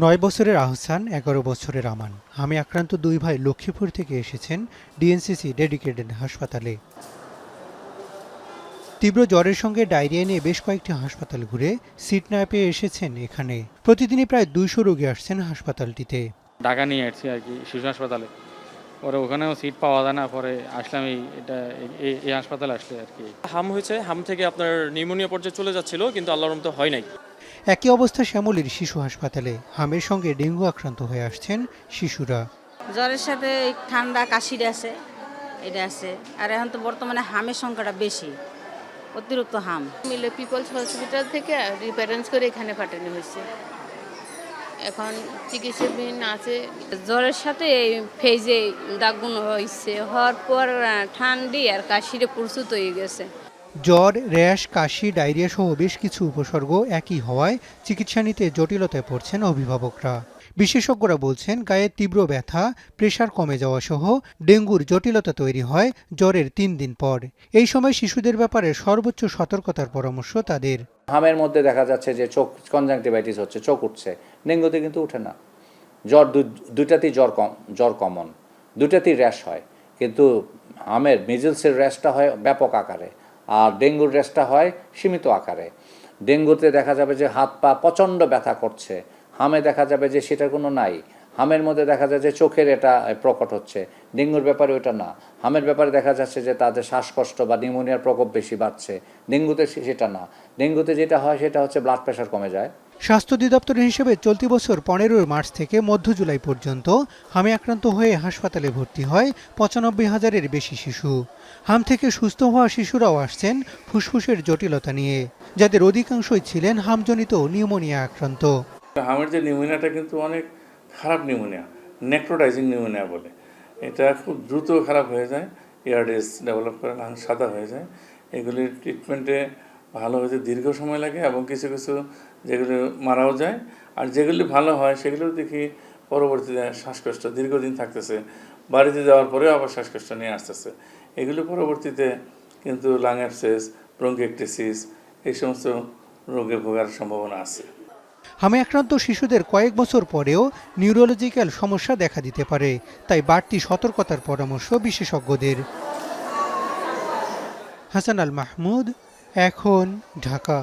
৯ বছরের আহসান, ১১ বছরের আমান। হামে আক্রান্ত দুই ভাই লক্ষ্মীপুর থেকে এসেছেন ডিএনসিসি ডেডিকেটেড হাসপাতালে। তীব্র জ্বরের সঙ্গে ডায়রিয়া নিয়ে বেশ কয়েকটি হাসপাতাল ঘুরে সিট না পেয়ে এসেছেন এখানে। প্রতিদিনই প্রায় ২০০ রোগী আসছেন হাসপাতালটিতে। ঢাকা নিয়ে আসছি আর কি, শিশু হাসপাতালে। পরে ওখানেও সিট পাওয়া যায় না, পরে আসলাম এই হাসপাতালে আসলে আর কি। হাম হয়েছে, হাম থেকে আপনার নিউমোনিয়া পর্যায়ে চলে যাচ্ছিল, কিন্তু আল্লাহর রহমতে হয় নাই। একই অবস্থা শ্যামলীর শিশু হাসপাতালে। হামের সঙ্গে ডেঙ্গু আক্রান্ত হয়ে আসছেন শিশুরা। জ্বরের সাথে ঠান্ডা কাশির আছে, এটা আছে। আর এখন তো বর্তমানে হামের সংখ্যাটা বেশি, অতিরিক্ত হাম। মিলে পিপলস হসপিটাল থেকে রিফারেন্স করে এখানে পাঠানো হয়েছে। এখন চিকিৎসাধীন আছে। জ্বরের সাথে এই ফেজে দাগগুলো হয়েছে, হওয়ার পর ঠান্ডি আর কাশিরে প্রস্তুত হয়ে গেছে। জ্বর, র্যাশ, কাশি, ডায়রিয়া সহ বেশ কিছু উপসর্গ একই হওয়ায় চিকিৎসা নিতে জটিলতায় পড়ছেন অভিভাবকরা। বিশেষজ্ঞরা বলছেন গায়ে তীব্র ব্যথা, প্রেশার কমে যাওয়া সহ ডেঙ্গুর জটিলতা তৈরি হয় জ্বরের ৩ দিন পর। এই সময় শিশুদের ব্যাপারে সর্বোচ্চ সতর্কতার পরামর্শ তাদের। হামের মধ্যে দেখা যাচ্ছে যে চোখ কনজাংটিভাইটিস হচ্ছে, চোখ উঠছে, ডেঙ্গুতে কিন্তু উঠে না। জ্বর দুইটাতেই জ্বর কমন, দুইটাতেই র্যাশ হয়, কিন্তু হামের মিজলসের র্যাশটা হয় ব্যাপক আকারে, আর ডেঙ্গুর র্যাশটা হয় সীমিত আকারে। ডেঙ্গুতে দেখা যাবে যে হাত পা প্রচণ্ড ব্যথা করছে, হামে দেখা যাবে যে সেটা কোনো নাই। হামের মধ্যে দেখা যায় যে চোখের এটা প্রকট হচ্ছে, ডেঙ্গুর ব্যাপারে ওটা না। হামের ব্যাপারে দেখা যাচ্ছে যে তাদের শ্বাসকষ্ট বা নিউমোনিয়ার প্রকোপ বেশি বাড়ছে, ডেঙ্গুতে সেটা না। ডেঙ্গুতে যেটা হয় সেটা হচ্ছে ব্লাড প্রেশার কমে যায়। স্বাস্থ্য অধিদপ্তরের হিসেবে চলতি বছর ১৫ মার্চ থেকে মধ্য জুলাই পর্যন্ত হামে আক্রান্ত হয়ে হাসপাতালে ভর্তি হয় ৯৫,০০০-এর বেশি শিশু। হাম থেকে সুস্থ হওয়া শিশুরাও আসছেন ফুসফুসের জটিলতা নিয়ে, যাদের অধিকাংশই ছিলেন হামজনিত নিউমোনিয়া আক্রান্ত। হামের যে নিউমোনিয়াটা কিন্তু অনেক খারাপ নিউমোনিয়া, নেক্রোটাইজিং নিউমোনিয়া বলে। এটা খুব দ্রুত খারাপ হয়ে যায়, এয়ারডেস ডেভেলপ করে, লাং সাদা হয়ে যায়। এগুলির ট্রিটমেন্টে ভালো হতে দীর্ঘ সময় লাগে এবং কিছু কিছু যেগুলো মারাও যায়। আর যেগুলি ভালো হয় সেগুলো দেখি পরবর্তীতে শ্বাসকষ্ট দীর্ঘদিন থাকতেছে, বাড়িতে যাওয়ার পরেও আবার শ্বাসকষ্ট নিয়ে আসতেছে। এগুলো পরবর্তীতে কিন্তু লাং অ্যাবসেস, ব্রঙ্কিয়েক্টেসিস এই সমস্ত রোগে ভোগার সম্ভাবনা আছে। হামে আক্রান্ত শিশুদের কয়েক বছর পরেও নিউরোলজিক্যাল সমস্যা দেখা দিতে পারে, তাই বাড়তি সতর্কতার পরামর্শ বিশেষজ্ঞদের। হাসান আল মাহমুদ, এখন, ঢাকা।